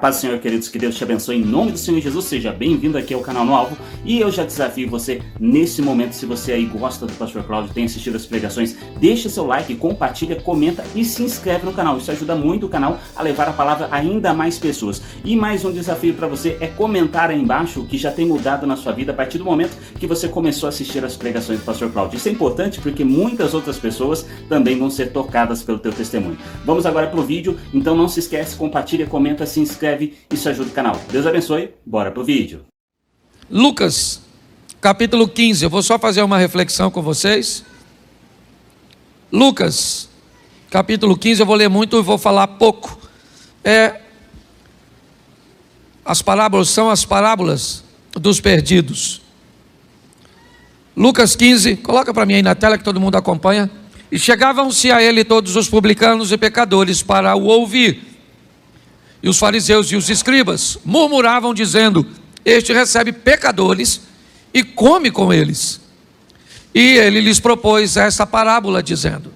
paz do Senhor, queridos, que Deus te abençoe em nome do Senhor Jesus. Seja bem-vindo aqui ao canal No Alvo. E eu já desafio você nesse momento, se você aí gosta do Pastor Cláudio, tem assistido as pregações, deixa seu like, compartilha, comenta e se inscreve no canal. Isso ajuda muito o canal a levar a palavra a ainda mais pessoas. E mais um desafio para você é comentar aí embaixo o que já tem mudado na sua vida a partir do momento que você começou a assistir as pregações do Pastor Cláudio. Isso é importante porque muitas outras pessoas também vão ser tocadas pelo teu testemunho. Vamos agora pro vídeo, então não se esquece, compartilha, comenta, se inscreve, isso ajuda o canal. Deus abençoe, bora pro vídeo. Lucas, capítulo 15, eu vou só fazer uma reflexão com vocês. Lucas, capítulo 15, eu vou ler muito e vou falar pouco. As parábolas são as parábolas dos perdidos. Lucas 15, coloca para mim aí na tela que todo mundo acompanha. E chegavam-se a ele todos os publicanos e pecadores para o ouvir. E os fariseus e os escribas murmuravam dizendo: este recebe pecadores e come com eles. E ele lhes propôs esta parábola dizendo: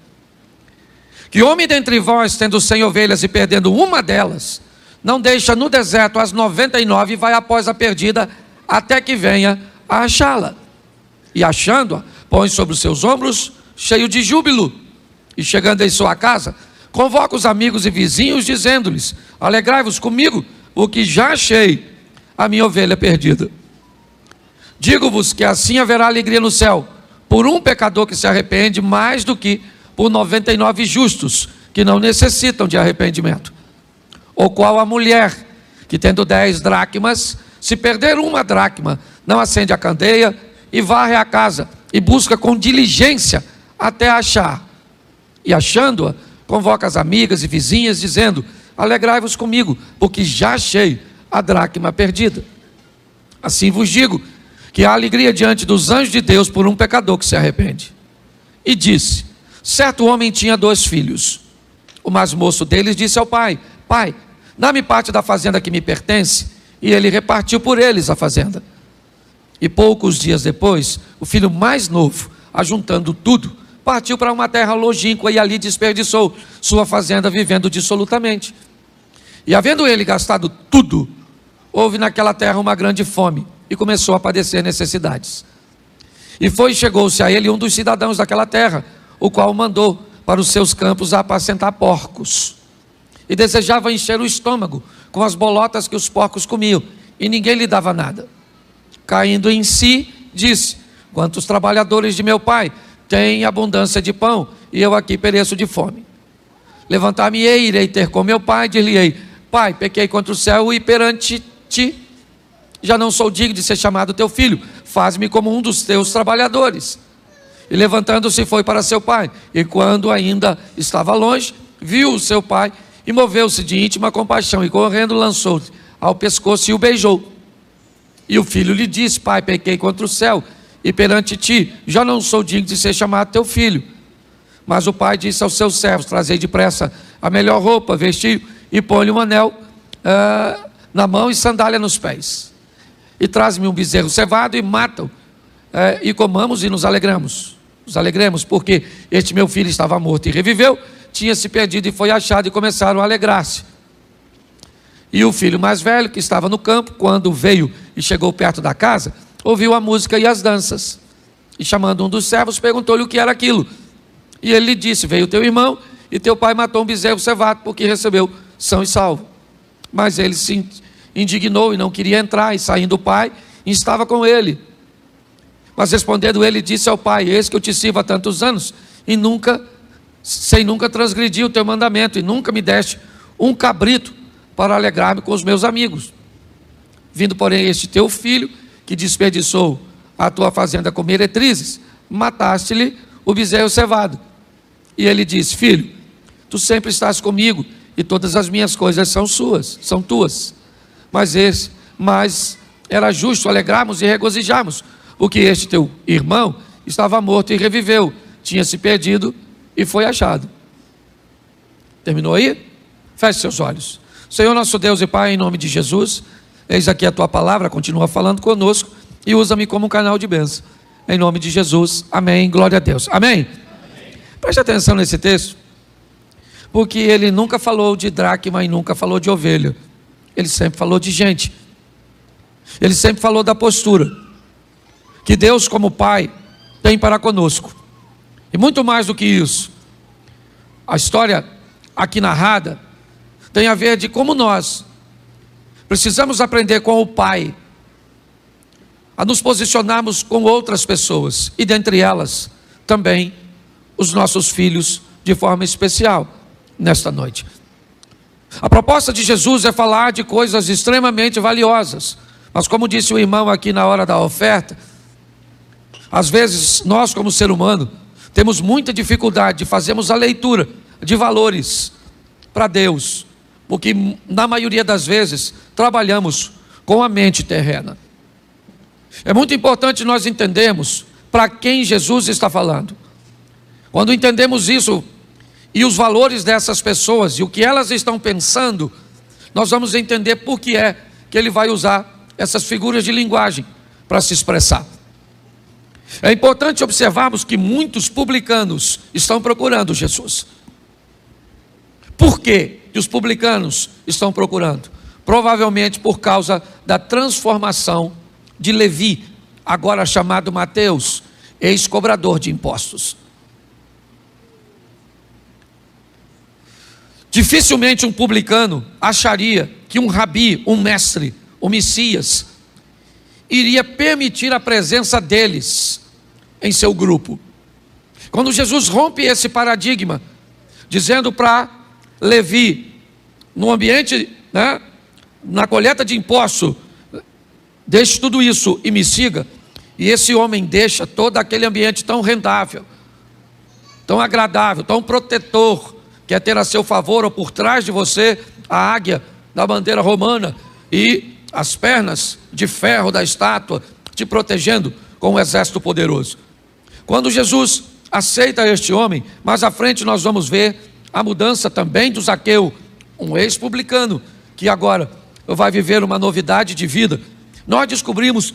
que homem dentre vós, tendo 100 ovelhas e perdendo uma delas, não deixa no deserto as 99 e vai após a perdida até que venha a achá-la. E achando-a, põe sobre os seus ombros, cheio de júbilo, e chegando em sua casa, convoca os amigos e vizinhos, dizendo-lhes: alegrai-vos comigo, porque já achei a minha ovelha perdida. Digo-vos que assim haverá alegria no céu, por um pecador que se arrepende, mais do que por 99 justos, que não necessitam de arrependimento. Ou qual a mulher, que tendo 10 dracmas, se perder uma dracma, não acende a candeia, e varre a casa, e busca com diligência até achar. E achando-a, convoca as amigas e vizinhas, dizendo: alegrai-vos comigo, porque já achei a dracma perdida. Assim vos digo, que há alegria diante dos anjos de Deus por um pecador que se arrepende. E disse: certo homem tinha 2 filhos. O mais moço deles disse ao pai: pai, dá-me parte da fazenda que me pertence. E ele repartiu por eles a fazenda. E poucos dias depois, o filho mais novo, ajuntando tudo, partiu para uma terra longínqua e ali desperdiçou sua fazenda, vivendo dissolutamente. E havendo ele gastado tudo, houve naquela terra uma grande fome e começou a padecer necessidades. E chegou-se a ele um dos cidadãos daquela terra, o qual mandou para os seus campos a apacentar porcos. E desejava encher o estômago com as bolotas que os porcos comiam, e ninguém lhe dava nada. Caindo em si, disse: quantos trabalhadores de meu pai têm abundância de pão, e eu aqui pereço de fome. Levantar-me-ei, irei ter com meu pai, dir-lhe-ei: pai, pequei contra o céu e perante ti, já não sou digno de ser chamado teu filho, faz-me como um dos teus trabalhadores. E levantando-se foi para seu pai, e quando ainda estava longe, viu o seu pai, e moveu-se de íntima compaixão, e correndo lançou-se ao pescoço e o beijou. E o filho lhe disse: pai, pequei contra o céu e perante ti, já não sou digno de ser chamado teu filho. Mas o pai disse aos seus servos: trazei depressa a melhor roupa, vestiu, e põe-lhe um anel na mão e sandália nos pés. E traz-me um bezerro cevado e mata-o, e comamos e nos alegramos. Nos alegremos, porque este meu filho estava morto e reviveu, tinha se perdido e foi achado, e começaram a alegrar-se. E o filho mais velho, que estava no campo, quando veio e chegou perto da casa, ouviu a música e as danças. E chamando um dos servos, perguntou-lhe o que era aquilo. E ele lhe disse: veio teu irmão, e teu pai matou um bezerro cevado, porque recebeu são e salvo. Mas ele se indignou e não queria entrar, e saindo o pai, estava com ele. Mas respondendo ele, disse ao pai: eis que eu te sirvo há tantos anos, e nunca transgredi o teu mandamento, e nunca me deste um cabrito para alegrar-me com os meus amigos. Vindo, porém, este teu filho, que desperdiçou a tua fazenda com meretrizes, mataste-lhe o bezerro cevado. E ele disse: filho, tu sempre estás comigo, e todas as minhas coisas são tuas. Mas era justo alegrarmos e regozijarmos, porque este teu irmão estava morto e reviveu, tinha se perdido e foi achado. Terminou aí? Feche seus olhos. Senhor nosso Deus e Pai, em nome de Jesus, eis aqui a tua palavra, continua falando conosco e usa-me como um canal de bênção. Em nome de Jesus, amém, glória a Deus, amém? Preste atenção nesse texto, porque ele nunca falou de dracma e nunca falou de ovelha. Ele sempre falou de gente. Ele sempre falou da postura que Deus, como Pai, tem para conosco. E muito mais do que isso, a história aqui narrada tem a ver de como nós precisamos aprender com o Pai a nos posicionarmos com outras pessoas, e dentre elas também os nossos filhos, de forma especial nesta noite. A proposta de Jesus é falar de coisas extremamente valiosas, mas como disse o irmão aqui na hora da oferta, às vezes nós, como ser humano, temos muita dificuldade de fazermos a leitura de valores para Deus, porque na maioria das vezes trabalhamos com a mente terrena. É muito importante nós entendermos para quem Jesus está falando. Quando entendemos isso e os valores dessas pessoas e o que elas estão pensando, nós vamos entender por que é que ele vai usar essas figuras de linguagem para se expressar. É importante observarmos que muitos publicanos estão procurando Jesus. Por que os publicanos estão procurando? Provavelmente por causa da transformação de Levi, agora chamado Mateus, ex-cobrador de impostos. Dificilmente um publicano acharia que um rabi, um mestre, o Messias, iria permitir a presença deles em seu grupo. Quando Jesus rompe esse paradigma, dizendo para Levi, no ambiente, na coleta de impostos, deixe tudo isso e me siga, e esse homem deixa todo aquele ambiente tão rendável, tão agradável, tão protetor, que é ter a seu favor ou por trás de você a águia da bandeira romana e as pernas de ferro da estátua te protegendo com um exército poderoso. Quando Jesus aceita este homem, mais à frente nós vamos ver a mudança também do Zaqueu, um ex-publicano que agora vai viver uma novidade de vida. Nós descobrimos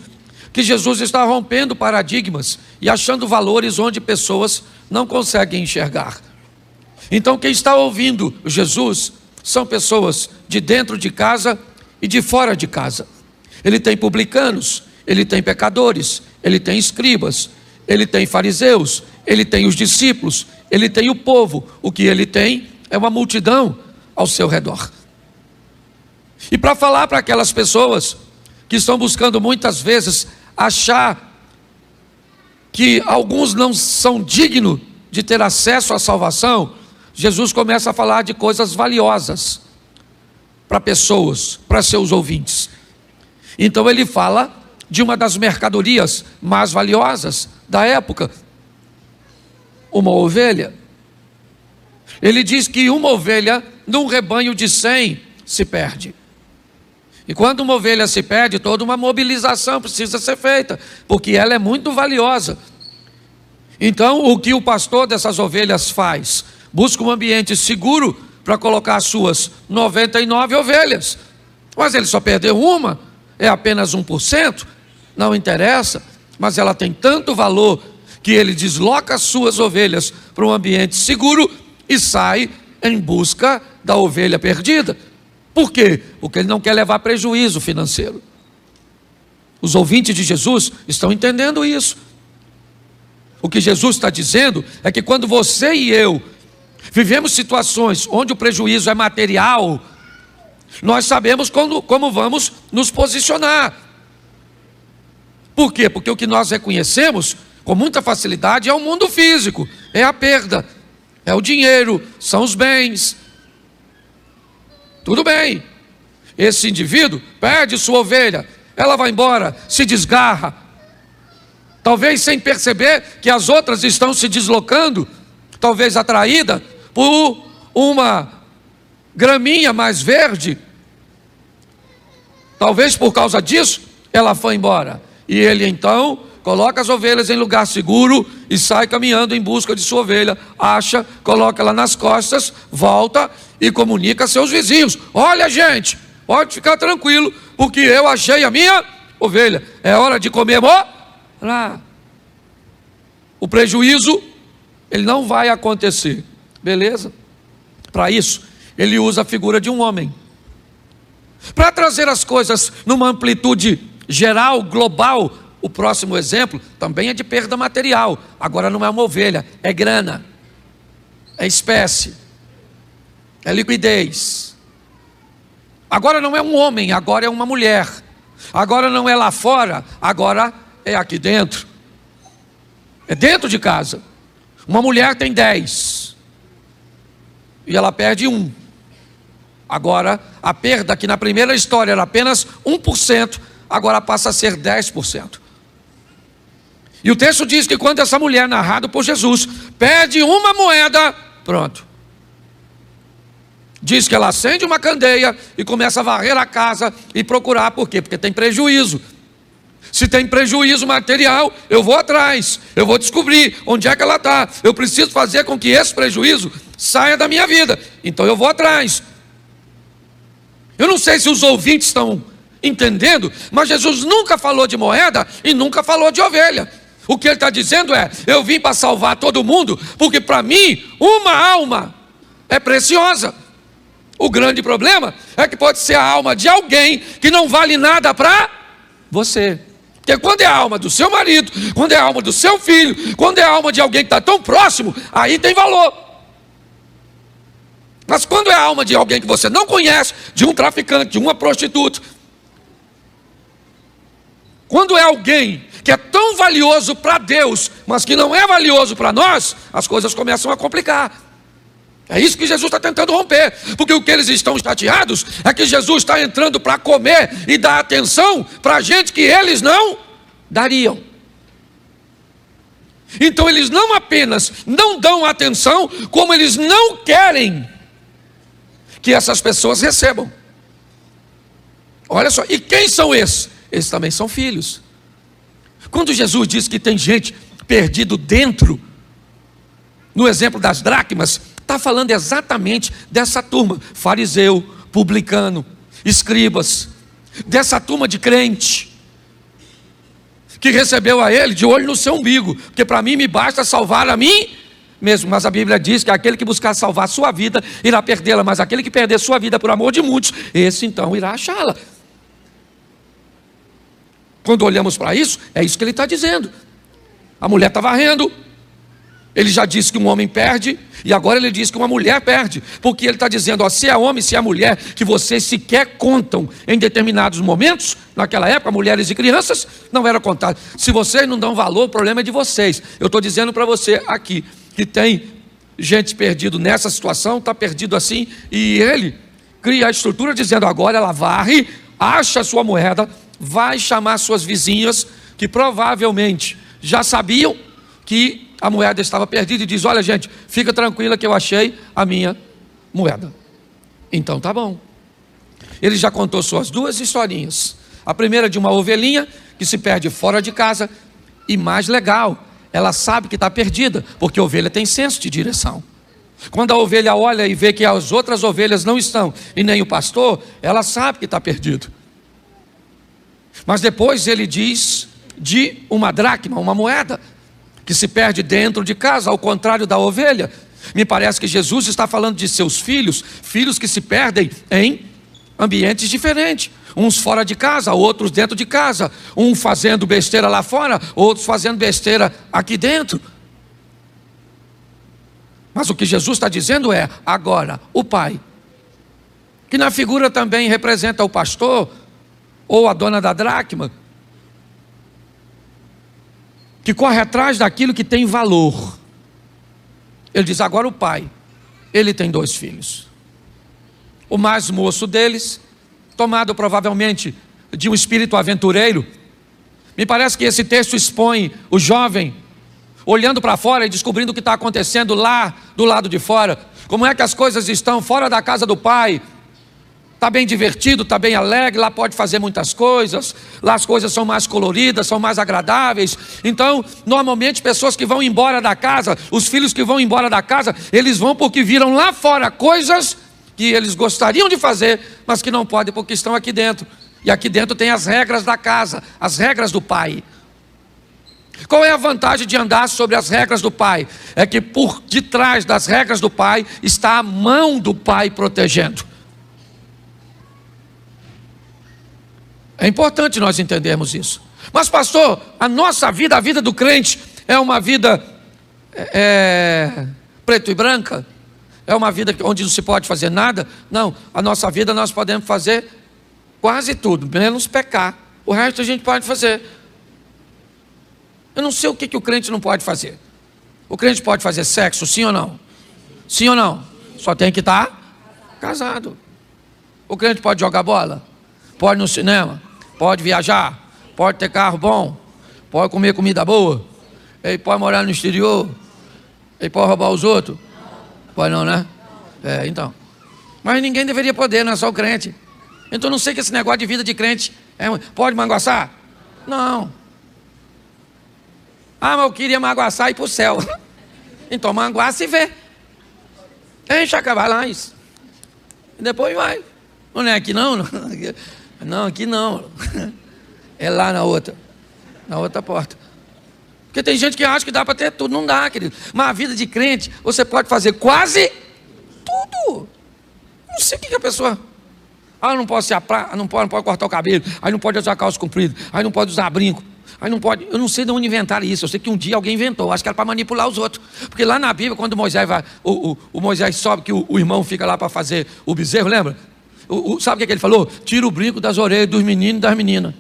que Jesus está rompendo paradigmas e achando valores onde pessoas não conseguem enxergar. Então quem está ouvindo Jesus são pessoas de dentro de casa e de fora de casa. Ele tem publicanos, ele tem pecadores, ele tem escribas, ele tem fariseus, ele tem os discípulos, ele tem o povo. O que ele tem é uma multidão ao seu redor. E para falar para aquelas pessoas que estão buscando muitas vezes achar que alguns não são dignos de ter acesso à salvação, Jesus começa a falar de coisas valiosas para pessoas, para seus ouvintes. Então ele fala de uma das mercadorias mais valiosas da época, uma ovelha. Ele diz que uma ovelha num rebanho de 100 se perde. E quando uma ovelha se perde, toda uma mobilização precisa ser feita, porque ela é muito valiosa. Então, o que o pastor dessas ovelhas faz? Busca um ambiente seguro para colocar as suas 99 ovelhas. Mas ele só perdeu uma, é apenas 1%, não interessa, mas ela tem tanto valor que ele desloca as suas ovelhas para um ambiente seguro e sai em busca da ovelha perdida. Por quê? Porque ele não quer levar prejuízo financeiro. Os ouvintes de Jesus estão entendendo isso. O que Jesus está dizendo é que quando você e eu vivemos situações onde o prejuízo é material, nós sabemos como vamos nos posicionar. Por quê? Porque o que nós reconhecemos com muita facilidade é o mundo físico, é a perda, é o dinheiro, são os bens. Tudo bem, esse indivíduo perde sua ovelha, ela vai embora, se desgarra, talvez sem perceber que as outras estão se deslocando, talvez atraída por uma graminha mais verde, talvez por causa disso ela foi embora, e ele então coloca as ovelhas em lugar seguro e sai caminhando em busca de sua ovelha, acha, coloca ela nas costas, volta e comunica a seus vizinhos: olha, gente, pode ficar tranquilo, porque eu achei a minha ovelha, é hora de comemorar. O prejuízo, ele não vai acontecer, beleza? Para isso, ele usa a figura de um homem. Para trazer as coisas numa amplitude geral, global, o próximo exemplo também é de perda material. Agora não é uma ovelha, é grana, é espécie, é liquidez. Agora não é um homem, agora é uma mulher. Agora não é lá fora, agora é aqui dentro. É dentro de casa. Uma mulher tem 10 e ela perde 1. Agora a perda, que na primeira história era apenas 1%, agora passa a ser 10%. E o texto diz que quando essa mulher, narrado por Jesus, perde uma moeda, pronto. Diz que ela acende uma candeia e começa a varrer a casa e procurar. Por quê? Porque tem prejuízo. Se tem prejuízo material, eu vou atrás, eu vou descobrir onde é que ela está. Eu preciso fazer com que esse prejuízo saia da minha vida. Então eu vou atrás. Eu não sei se os ouvintes estão entendendo, mas Jesus nunca falou de moeda e nunca falou de ovelha. O que ele está dizendo é: eu vim para salvar todo mundo, porque para mim uma alma é preciosa. O grande problema é que pode ser a alma de alguém que não vale nada para você. Porque quando é a alma do seu marido, quando é a alma do seu filho, quando é a alma de alguém que está tão próximo, aí tem valor. Mas quando é a alma de alguém que você não conhece, de um traficante, de uma prostituta, quando é alguém que é tão valioso para Deus, mas que não é valioso para nós, as coisas começam a complicar. É isso que Jesus está tentando romper, porque o que eles estão chateados é que Jesus está entrando para comer e dar atenção para gente que eles não dariam. Então eles não apenas não dão atenção, como eles não querem que essas pessoas recebam. Olha só, e quem são esses? Eles também são filhos. Quando Jesus diz que tem gente perdido dentro, no exemplo das dracmas, está falando exatamente dessa turma: fariseu, publicano, escribas, dessa turma de crente, que recebeu a ele de olho no seu umbigo, porque para mim me basta salvar a mim mesmo. Mas a Bíblia diz que aquele que buscar salvar sua vida irá perdê-la, mas aquele que perder sua vida por amor de muitos, esse então irá achá-la. Quando olhamos para isso, é isso que ele está dizendo. A mulher está varrendo. Ele já disse que um homem perde, e agora ele diz que uma mulher perde, porque ele está dizendo: ó, se é homem, se é mulher, que vocês sequer contam em determinados momentos, naquela época, mulheres e crianças não eram contadas. Se vocês não dão valor, o problema é de vocês. Eu estou dizendo para você aqui, que tem gente perdido nessa situação, está perdido assim, e ele cria a estrutura dizendo: agora ela varre, acha a sua moeda, vai chamar suas vizinhas, que provavelmente já sabiam que a moeda estava perdida, e diz: olha gente, fica tranquila que eu achei a minha moeda. Então tá bom. Ele já contou suas 2 historinhas. A primeira de uma ovelhinha que se perde fora de casa, e mais legal, ela sabe que está perdida, porque a ovelha tem senso de direção. Quando a ovelha olha e vê que as outras ovelhas não estão, e nem o pastor, ela sabe que está perdido. Mas depois ele diz de uma dracma, uma moeda, que se perde dentro de casa, ao contrário da ovelha. Me parece que Jesus está falando de seus filhos, filhos que se perdem em ambientes diferentes. Uns fora de casa, outros dentro de casa. Um fazendo besteira lá fora, outros fazendo besteira aqui dentro. Mas o que Jesus está dizendo é: agora, o pai, que na figura também representa o pastor, ou a dona da dracma, que corre atrás daquilo que tem valor. Ele diz: agora o pai, ele tem 2 filhos. O mais moço deles, tomado provavelmente de um espírito aventureiro. Me parece que esse texto expõe o jovem olhando para fora e descobrindo o que está acontecendo lá do lado de fora. Como é que as coisas estão fora da casa do pai. Está bem divertido, está bem alegre, lá pode fazer muitas coisas, lá as coisas são mais coloridas, são mais agradáveis. Então, normalmente pessoas que vão embora da casa, os filhos que vão embora da casa, eles vão porque viram lá fora coisas que eles gostariam de fazer, mas que não podem porque estão aqui dentro. E aqui dentro tem as regras da casa, as regras do pai. Qual é a vantagem de andar sobre as regras do pai? É que por detrás das regras do pai está a mão do pai protegendo. É importante nós entendermos isso. Mas, pastor, a nossa vida, a vida do crente, é uma vida preto e branca? É uma vida onde não se pode fazer nada? Não, a nossa vida nós podemos fazer quase tudo, menos pecar. O resto a gente pode fazer. Eu não sei o que o crente não pode fazer. O crente pode fazer sexo, sim ou não? Sim ou não? Só tem que estar casado. O crente pode jogar bola? Pode ir no cinema? Pode viajar? Pode ter carro bom? Pode comer comida boa? Ele pode morar no exterior? Ele pode roubar os outros? Pode não, né? Então. Mas ninguém deveria poder, não é só o crente. Então não sei que esse negócio de vida de crente pode manguaçar? Não. Ah, mas eu queria manguaçar e ir para o céu. Então manguaça e vê. Enche a cavalais. E depois vai. Não é aqui não? Não, aqui não. É lá na outra porta. Porque tem gente que acha que dá para ter tudo. Não dá, querido. Mas a vida de crente, você pode fazer quase tudo. Não sei o que a pessoa... não pode ser não pode cortar o cabelo. Aí não pode usar calça comprida. Aí não pode usar brinco. Aí não pode... Eu não sei de onde inventaram isso. Eu sei que um dia alguém inventou. Acho que era para manipular os outros. Porque lá na Bíblia, quando Moisés vai... O Moisés sobe, que o irmão fica lá para fazer o bezerro, lembra? Sabe o que ele falou? Tira o brinco das orelhas dos meninos e das meninas.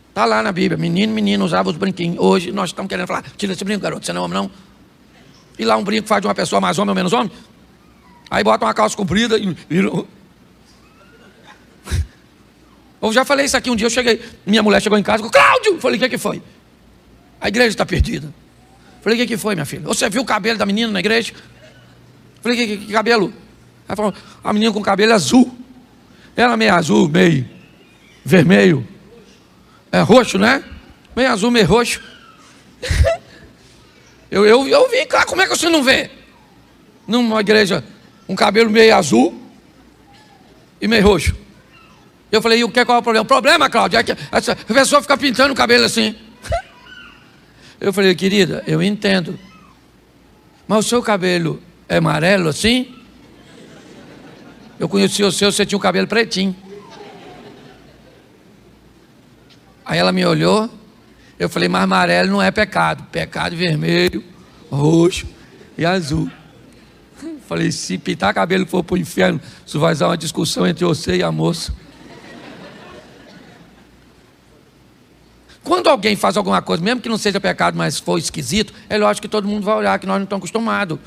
Está lá na Bíblia. Menino usava os brinquinhos. Hoje nós estamos querendo falar, tira esse brinco, garoto, você não é homem, não. E lá um brinco faz de uma pessoa mais homem ou menos homem. Aí bota uma calça comprida e vira... Eu já falei isso aqui um dia, eu cheguei, minha mulher chegou em casa, falou, Cláudio! Falei, o que foi? A igreja está perdida. Falei, o que foi, minha filha? Você viu o cabelo da menina na igreja? Falei, que cabelo? Ela falou, a menina com cabelo azul. Ela meio azul, meio vermelho. Roxo, né? Meio azul, meio roxo. eu vi, claro, como é que você não vê? Numa igreja, um cabelo meio azul e meio roxo. Eu falei, qual é o problema? O problema, Cláudio, é que essa pessoa fica pintando o cabelo assim. Eu falei, querida, eu entendo. Mas o seu cabelo é amarelo assim? Eu conheci o seu, você tinha o cabelo pretinho. Aí ela me olhou, eu falei, mas amarelo não é pecado. Pecado é vermelho, roxo e azul. Falei, se pintar cabelo for para o inferno, isso vai dar uma discussão entre você e a moça. Quando alguém faz alguma coisa, mesmo que não seja pecado, mas for esquisito, é lógico que todo mundo vai olhar, que nós não estamos acostumados.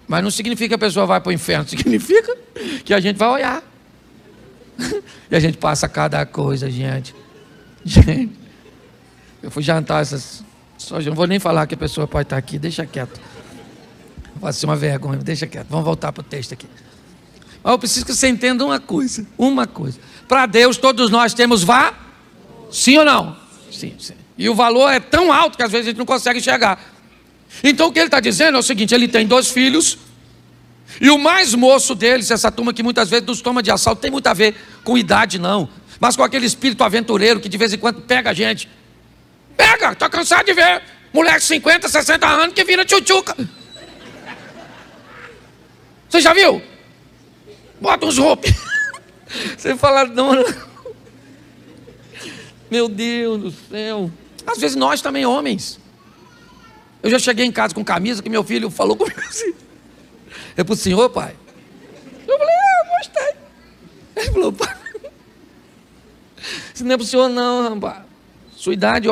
Mas não significa que a pessoa vai para o inferno, significa que a gente vai olhar. E a gente passa cada coisa, gente. Eu fui jantar essas... Só não vou nem falar que a pessoa pode estar aqui, deixa quieto. Vai ser uma vergonha, deixa quieto. Vamos voltar para o texto aqui. Mas eu preciso que você entenda uma coisa. Para Deus, todos nós temos sim ou não? Sim. E o valor é tão alto que às vezes a gente não consegue enxergar. Então o que ele está dizendo é o seguinte, ele tem 2 filhos, e o mais moço deles, essa turma que muitas vezes nos toma de assalto, tem muito a ver com idade não, mas com aquele espírito aventureiro que de vez em quando pega a gente. Pega, estou cansado de ver moleque de 50, 60 anos que vira tchutchuca. Você já viu? Bota uns roupas. Você fala, não. Meu Deus do céu. Às vezes nós também homens. Eu já cheguei em casa com camisa que meu filho falou comigo assim. É pro senhor, pai? Eu falei, gostei. Ele falou, pai, isso não é pro senhor não, rapaz. Sua idade,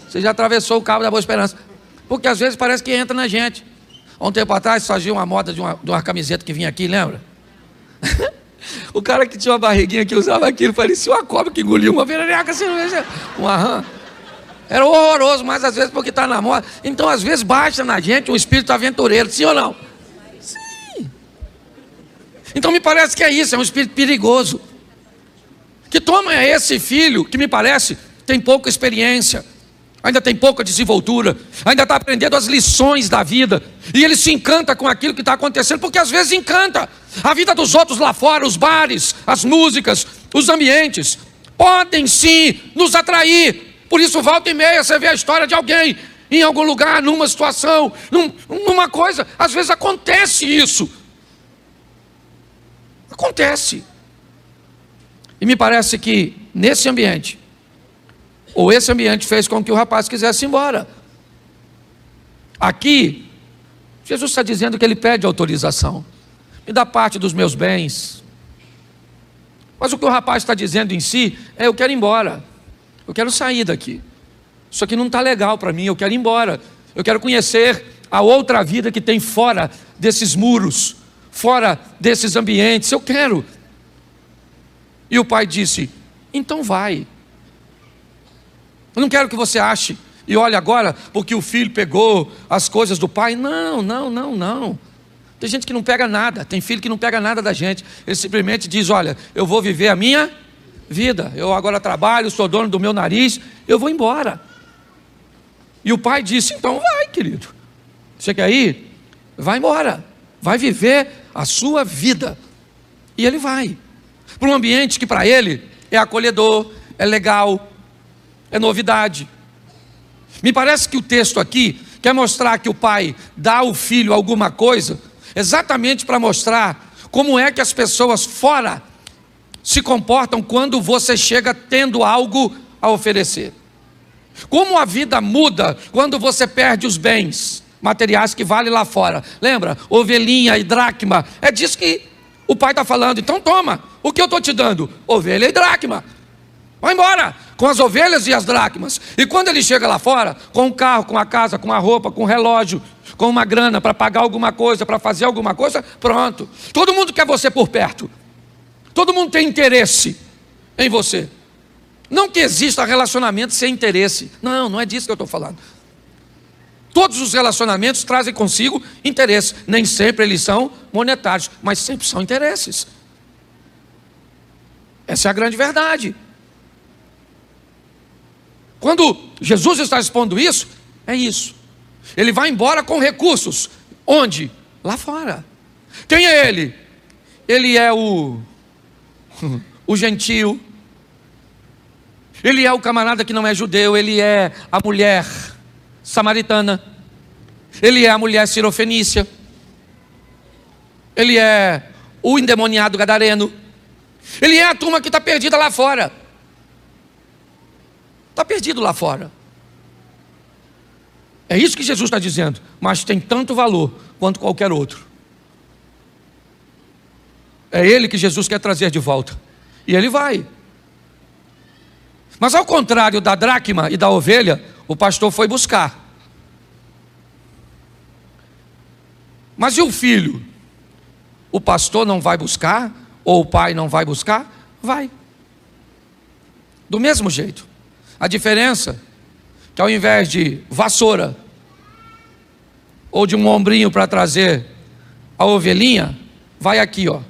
você já atravessou o cabo da Boa Esperança. Porque às vezes parece que entra na gente. Há um tempo atrás surgiu uma moda de uma camiseta que vinha aqui, lembra? O cara que tinha uma barriguinha que usava aquilo parecia uma cobra que engoliu uma veraneca assim, uma rã. Era horroroso, mas às vezes porque está na moda. Então às vezes baixa na gente um espírito aventureiro, sim ou não? Sim. Então me parece que é isso, é um espírito perigoso. Que toma esse filho, que me parece tem pouca experiência, ainda tem pouca desenvoltura, ainda está aprendendo as lições da vida, e ele se encanta com aquilo que está acontecendo, porque às vezes encanta. A vida dos outros lá fora, os bares, as músicas, os ambientes, podem sim nos atrair. Por isso, volta e meia, você vê a história de alguém em algum lugar, numa situação, numa coisa. Às vezes acontece isso. Acontece. E me parece que nesse ambiente, ou esse ambiente fez com que o rapaz quisesse ir embora. Aqui, Jesus está dizendo que ele pede autorização. Me dá parte dos meus bens. Mas o que o rapaz está dizendo em si é: eu quero ir embora. Eu quero sair daqui. Isso aqui não está legal para mim, eu quero ir embora. Eu quero conhecer a outra vida que tem fora desses muros, fora desses ambientes. Eu quero. E o pai disse: então vai. Eu não quero que você ache e olhe agora porque o filho pegou as coisas do pai. Não, não, não, não. Tem gente que não pega nada, tem filho que não pega nada da gente. Ele simplesmente diz: olha, eu vou viver a minha vida. Eu agora trabalho, sou dono do meu nariz, eu vou embora. E o pai disse: então vai, querido. Você quer ir? Vai embora. Vai viver a sua vida. E ele vai para um ambiente que para ele é acolhedor, é legal, é novidade. Me parece que o texto aqui quer mostrar que o pai dá ao filho alguma coisa, exatamente para mostrar como é que as pessoas fora se comportam quando você chega tendo algo a oferecer. Como a vida muda quando você perde os bens materiais que valem lá fora. Lembra? Ovelhinha e dracma. É disso que o pai está falando. Então toma, o que eu estou te dando? Ovelha e dracma. Vai embora com as ovelhas e as dracmas. E quando ele chega lá fora, com um carro, com a casa, com a roupa, com um relógio, com uma grana para pagar alguma coisa, para fazer alguma coisa, pronto. Todo mundo quer você por perto. Todo mundo tem interesse em você. Não que exista relacionamento sem interesse. Não, não é disso que eu estou falando. Todos os relacionamentos trazem consigo interesse. Nem sempre eles são monetários, mas sempre são interesses. Essa é a grande verdade. Quando Jesus está expondo isso, é isso. Ele vai embora com recursos. Onde? Lá fora. Quem é ele? Ele é o gentio. Ele é o camarada que não é judeu. Ele é a mulher samaritana. Ele é a mulher sirofenícia. Ele é o endemoniado gadareno. Ele é a turma que está perdida lá fora. Está perdido lá fora. É isso que Jesus está dizendo. Mas tem tanto valor quanto qualquer outro. É ele que Jesus quer trazer de volta. E ele vai. Mas ao contrário da dracma e da ovelha, o pastor foi buscar. Mas e o filho? O pastor não vai buscar? Ou o pai não vai buscar? Vai. Do mesmo jeito. A diferença é que ao invés de vassoura ou de um ombrinho para trazer a ovelhinha, vai aqui, ó.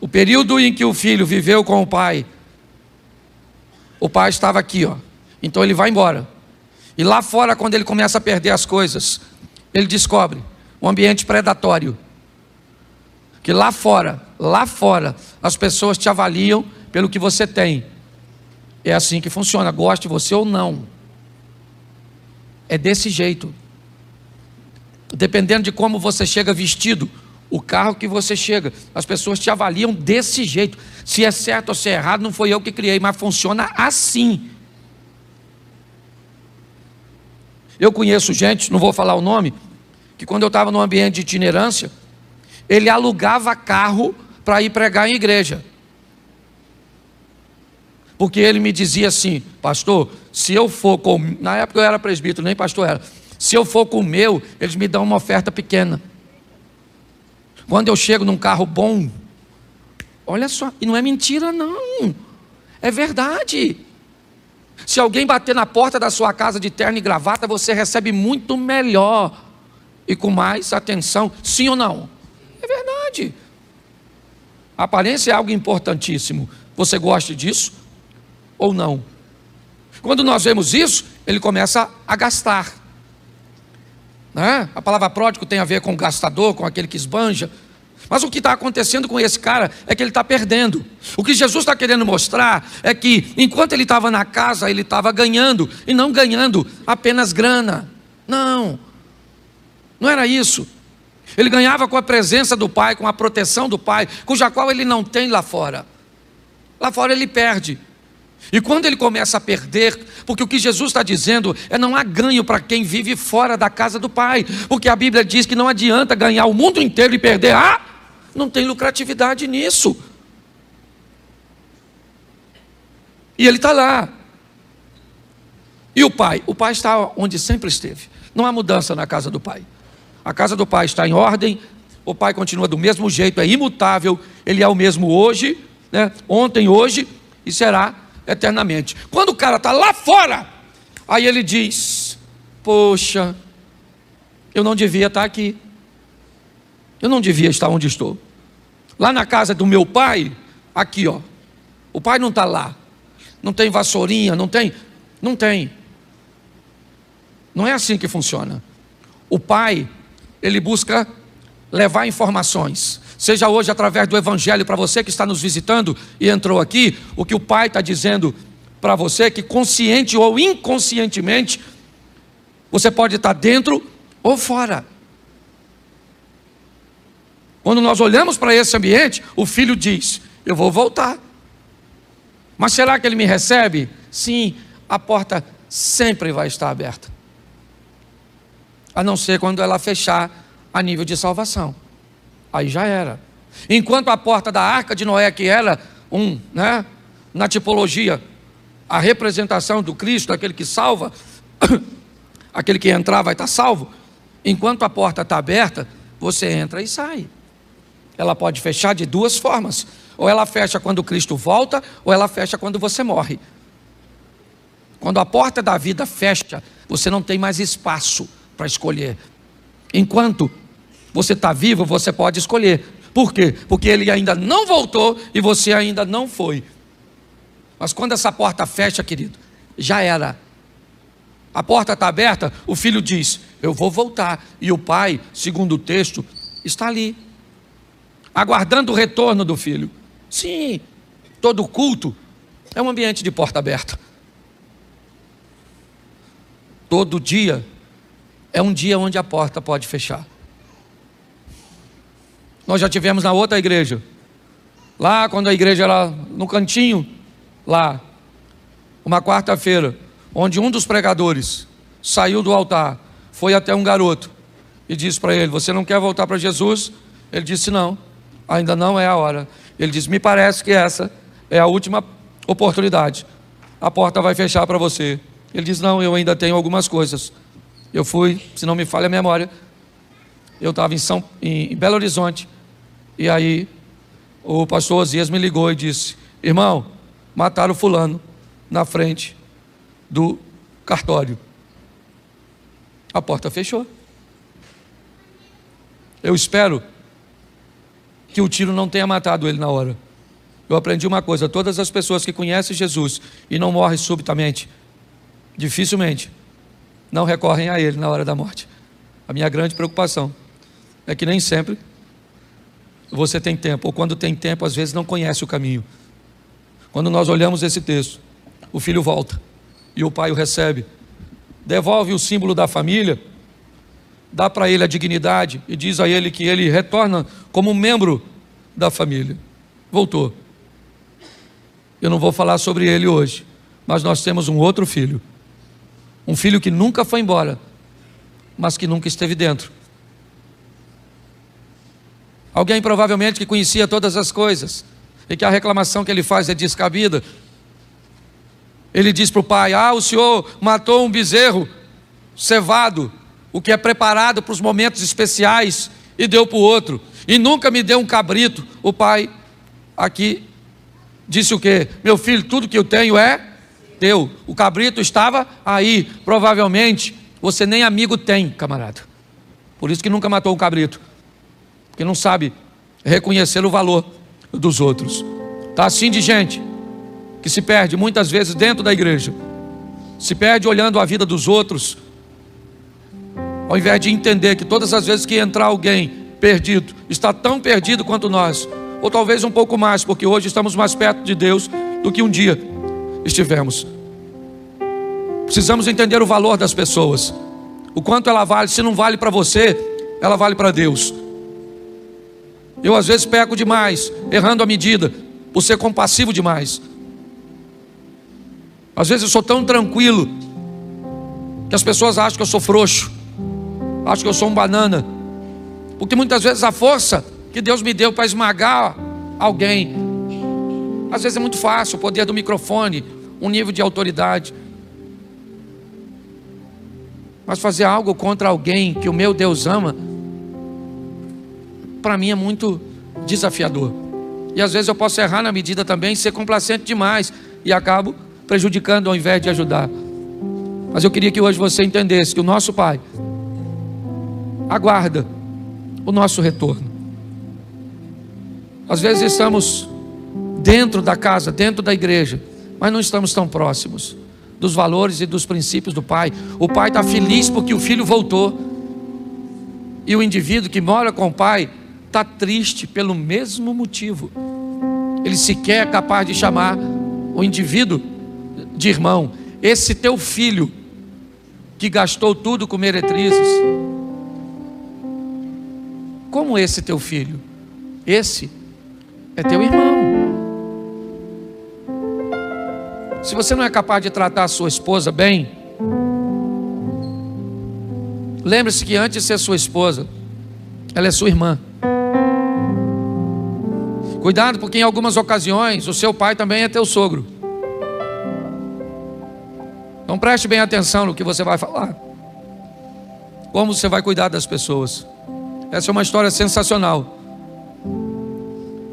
O período em que o filho viveu com o pai estava aqui, ó. Então ele vai embora. E lá fora, quando ele começa a perder as coisas, ele descobre um ambiente predatório. Que lá fora, as pessoas te avaliam pelo que você tem. É assim que funciona, goste você ou não. É desse jeito. Dependendo de como você chega vestido, o carro que você chega, as pessoas te avaliam desse jeito. Se é certo ou se é errado, não foi eu que criei, mas funciona assim. Eu conheço gente, não vou falar o nome, que quando eu estava num ambiente de itinerância, ele alugava carro para ir pregar em igreja. Porque ele me dizia assim: pastor, se eu for com... Na época eu era presbítero, nem pastor era. Se eu for com o meu, eles me dão uma oferta pequena. Quando eu chego num carro bom, olha só, e não é mentira não, é verdade. Se alguém bater na porta da sua casa de terno e gravata, você recebe muito melhor e com mais atenção, sim ou não? É verdade. A aparência é algo importantíssimo. Você gosta disso ou não? Quando nós vemos isso, ele começa a gastar. A palavra pródigo tem a ver com o gastador, com aquele que esbanja. Mas o que está acontecendo com esse cara é que ele está perdendo. O que Jesus está querendo mostrar é que enquanto ele estava na casa, ele estava ganhando. E não ganhando apenas grana. Não era isso. Ele ganhava com a presença do Pai, com a proteção do Pai, cuja qual ele não tem lá fora. Lá fora ele perde. E quando ele começa a perder, porque o que Jesus está dizendo é: não há ganho para quem vive fora da casa do Pai, porque a Bíblia diz que não adianta ganhar o mundo inteiro e perder. Não tem lucratividade nisso. E ele está lá. E o pai está onde sempre esteve. Não há mudança na casa do Pai. A casa do Pai está em ordem, o Pai continua do mesmo jeito, é imutável, ele é o mesmo hoje, né? Ontem, hoje e será eternamente. Quando o cara está lá fora, aí ele diz: poxa, eu não devia estar aqui, eu não devia estar onde estou. Lá na casa do meu pai, aqui ó, o pai não está lá, não tem vassourinha, não tem. Não é assim que funciona. O pai, ele busca levar informações, seja hoje através do Evangelho para você que está nos visitando e entrou aqui, o que o Pai está dizendo para você, que consciente ou inconscientemente, você pode estar dentro ou fora. Quando nós olhamos para esse ambiente, o filho diz: eu vou voltar. Mas será que ele me recebe? Sim, a porta sempre vai estar aberta, a não ser quando ela fechar a nível de salvação. Aí já era. Enquanto a porta da Arca de Noé, que era na tipologia, a representação do Cristo, aquele que salva, aquele que entrar vai estar salvo. Enquanto a porta está aberta, você entra e sai. Ela pode fechar de duas formas: ou ela fecha quando Cristo volta, ou ela fecha quando você morre. Quando a porta da vida fecha, você não tem mais espaço para escolher. Enquanto você está vivo, você pode escolher. Por quê? Porque ele ainda não voltou e você ainda não foi. Mas quando essa porta fecha, querido, já era. A porta está aberta, o filho diz: eu vou voltar. E o pai, segundo o texto, está ali, aguardando o retorno do filho. Sim, todo culto é um ambiente de porta aberta. Todo dia é um dia onde a porta pode fechar. Nós já tivemos na outra igreja, lá quando a igreja era no cantinho, lá, uma quarta-feira, onde um dos pregadores saiu do altar, foi até um garoto e disse para ele: você não quer voltar para Jesus? Ele disse: não, ainda não é a hora. Ele disse: me parece que essa é a última oportunidade, a porta vai fechar para você. Ele disse: não, eu ainda tenho algumas coisas. Eu fui, se não me falha a memória, eu estava em Belo Horizonte, e aí o pastor Osias me ligou e disse: irmão, mataram fulano na frente do cartório. A porta fechou. Eu espero que o tiro não tenha matado ele na hora. Eu aprendi uma coisa: todas as pessoas que conhecem Jesus e não morrem subitamente, dificilmente não recorrem a ele na hora da morte. A minha grande preocupação é que nem sempre você tem tempo, ou quando tem tempo, às vezes não conhece o caminho. Quando nós olhamos esse texto, o filho volta e o pai o recebe, devolve o símbolo da família, dá para ele a dignidade e diz a ele que ele retorna como membro da família. Voltou. Eu não vou falar sobre ele hoje, mas nós temos um outro filho, um filho que nunca foi embora, mas que nunca esteve dentro. Alguém provavelmente que conhecia todas as coisas e que a reclamação que ele faz é descabida. Ele diz para o pai: o senhor matou um bezerro cevado, o que é preparado para os momentos especiais, e deu para o outro, e nunca me deu um cabrito. O pai aqui disse o quê? Meu filho, tudo que eu tenho é teu. O cabrito estava aí. Provavelmente você nem amigo tem, camarada. Por isso que nunca matou um cabrito, porque não sabe reconhecer o valor dos outros. Está assim de gente que se perde muitas vezes dentro da igreja, se perde olhando a vida dos outros, ao invés de entender que todas as vezes que entrar alguém perdido, está tão perdido quanto nós, ou talvez um pouco mais, porque hoje estamos mais perto de Deus do que um dia estivemos. Precisamos entender o valor das pessoas, o quanto ela vale. Se não vale para você, ela vale para Deus. Eu às vezes peco demais, errando a medida, por ser compassivo demais. Às vezes eu sou tão tranquilo que as pessoas acham que eu sou frouxo, acham que eu sou um banana, porque muitas vezes a força que Deus me deu para esmagar alguém, às vezes é muito fácil, o poder do microfone, um nível de autoridade, mas fazer algo contra alguém que o meu Deus ama, para mim é muito desafiador. E às vezes eu posso errar na medida também, ser complacente demais, e acabo prejudicando ao invés de ajudar. Mas eu queria que hoje você entendesse que o nosso Pai aguarda o nosso retorno. Às vezes estamos dentro da casa, dentro da igreja, mas não estamos tão próximos dos valores e dos princípios do Pai. O Pai está feliz porque o Filho voltou, e o indivíduo que mora com o Pai está triste pelo mesmo motivo. Ele sequer é capaz de chamar o indivíduo de irmão. Esse teu filho que gastou tudo com meretrizes, como esse teu filho? Esse é teu irmão. Se você não é capaz de tratar a sua esposa bem, lembre-se que antes de ser sua esposa, ela é sua irmã. Cuidado, porque em algumas ocasiões o seu pai também é teu sogro. Então preste bem atenção no que você vai falar, como você vai cuidar das pessoas. Essa é uma história sensacional,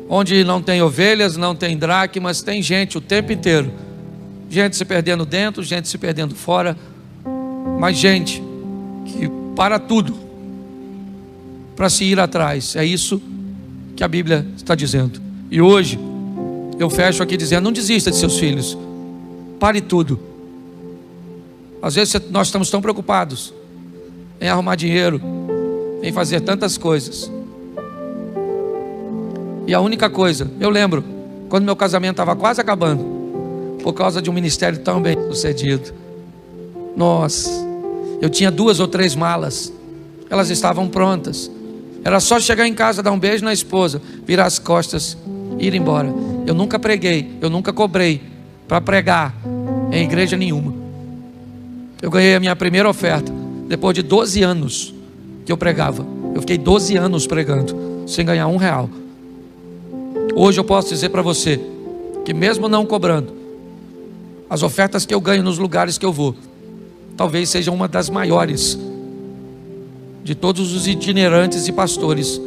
onde não tem ovelhas, não tem dracmas, tem gente o tempo inteiro, gente se perdendo dentro, gente se perdendo fora, mas gente que para tudo para se ir atrás. É isso que a Bíblia está dizendo. E hoje eu fecho aqui dizendo: não desista de seus filhos, pare tudo. Às vezes nós estamos tão preocupados em arrumar dinheiro, em fazer tantas coisas, e a única coisa, eu lembro quando meu casamento estava quase acabando, por causa de um ministério tão bem sucedido. Nossa, eu tinha 2 ou 3 malas, elas estavam prontas, era só chegar em casa, dar um beijo na esposa, virar as costas e ir embora. Eu nunca preguei, eu nunca cobrei para pregar em igreja nenhuma. Eu ganhei a minha primeira oferta depois de 12 anos que eu pregava. Eu fiquei 12 anos pregando sem ganhar R$1. Hoje eu posso dizer para você que mesmo não cobrando, as ofertas que eu ganho nos lugares que eu vou, talvez seja uma das maiores de todos os itinerantes e pastores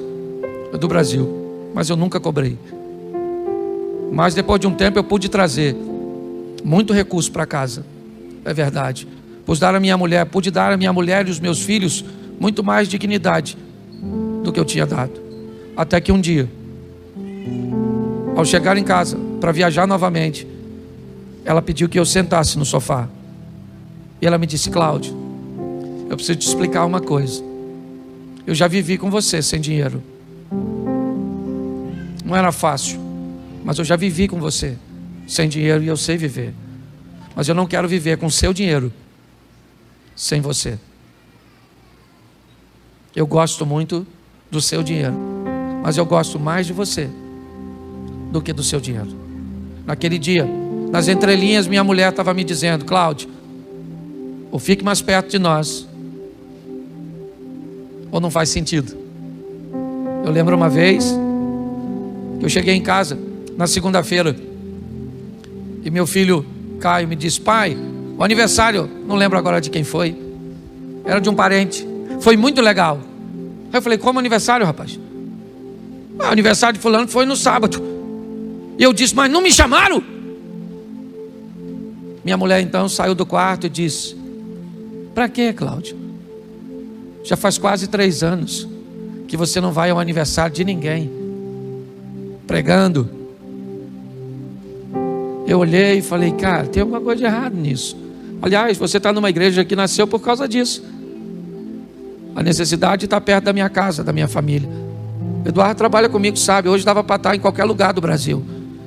do Brasil. Mas eu nunca cobrei. Mas depois de um tempo eu pude trazer muito recurso para casa. É verdade. Pude dar à minha mulher e os meus filhos muito mais dignidade do que eu tinha dado. Até que um dia, ao chegar em casa para viajar novamente, ela pediu que eu sentasse no sofá. E ela me disse: Cláudio, eu preciso te explicar uma coisa. Eu já vivi com você sem dinheiro. Não era fácil, mas eu já vivi com você sem dinheiro e eu sei viver. Mas eu não quero viver com seu dinheiro sem você. Eu gosto muito do seu dinheiro, mas eu gosto mais de você do que do seu dinheiro. Naquele dia, nas entrelinhas, minha mulher estava me dizendo: Cláudio, ou fique mais perto de nós, ou não faz sentido. Eu lembro uma vez que eu cheguei em casa na segunda-feira e meu filho Caio me disse: pai, o aniversário, não lembro agora de quem foi, era de um parente, foi muito legal. Aí eu falei: como aniversário, rapaz? O aniversário de fulano foi no sábado. E eu disse: mas não me chamaram? Minha mulher então saiu do quarto e disse: para quê, Cláudio? Já faz quase 3 anos que você não vai ao aniversário de ninguém, pregando. Eu olhei e falei: cara, tem alguma coisa de errado nisso. Aliás, você está numa igreja que nasceu por causa disso. A necessidade está perto da minha casa, da minha família. Eduardo trabalha comigo, sabe? Hoje dava para estar em qualquer lugar do Brasil.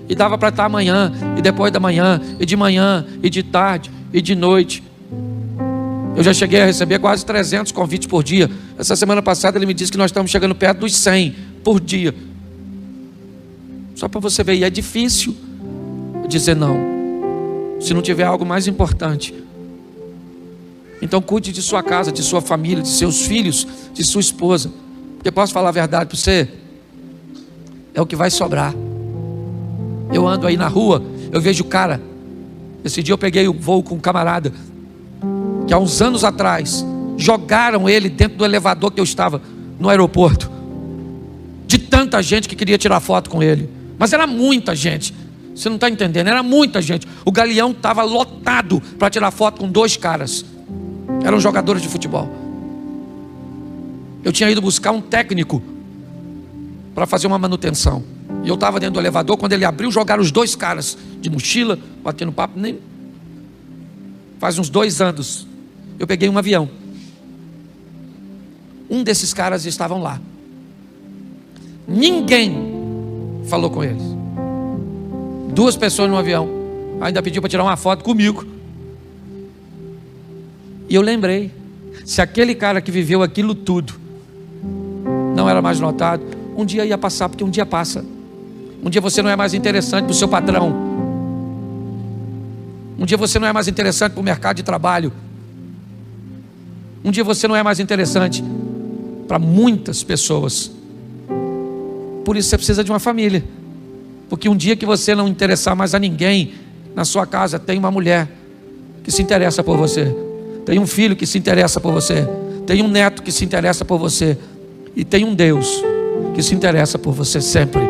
E dava para estar amanhã, e depois da manhã, e de manhã, e de tarde, e de noite. Eu já cheguei a receber quase 300 convites por dia. Essa semana passada ele me disse que nós estamos chegando perto dos 100 por dia. Só para você ver, e é difícil dizer não, se não tiver algo mais importante. Então cuide de sua casa, de sua família, de seus filhos, de sua esposa. Porque posso falar a verdade para você? É o que vai sobrar. Eu ando aí na rua, eu vejo cara. Esse dia eu peguei o voo com um camarada, que há uns anos atrás, jogaram ele dentro do elevador que eu estava, no aeroporto. De tanta gente que queria tirar foto com ele. Mas era muita gente. Você não está entendendo, era muita gente. O Galeão estava lotado para tirar foto com 2 caras. Eram jogadores de futebol. Eu tinha ido buscar um técnico para fazer uma manutenção. E eu estava dentro do elevador. Quando ele abriu, jogaram os 2 caras de mochila, batendo papo. Faz uns 2 anos eu peguei um avião. Um desses caras estavam lá. Ninguém falou com eles. 2 pessoas no avião. Ainda pediu para tirar uma foto comigo. E eu lembrei, se aquele cara que viveu aquilo tudo não era mais notado, um dia ia passar, porque um dia passa. Um dia você não é mais interessante para o seu patrão. Um dia você não é mais interessante para o mercado de trabalho. Um dia você não é mais interessante para muitas pessoas. Por isso você precisa de uma família. Porque um dia que você não interessar mais a ninguém, na sua casa tem uma mulher que se interessa por você. Tem um filho que se interessa por você. Tem um neto que se interessa por você. E tem um Deus que se interessa por você sempre.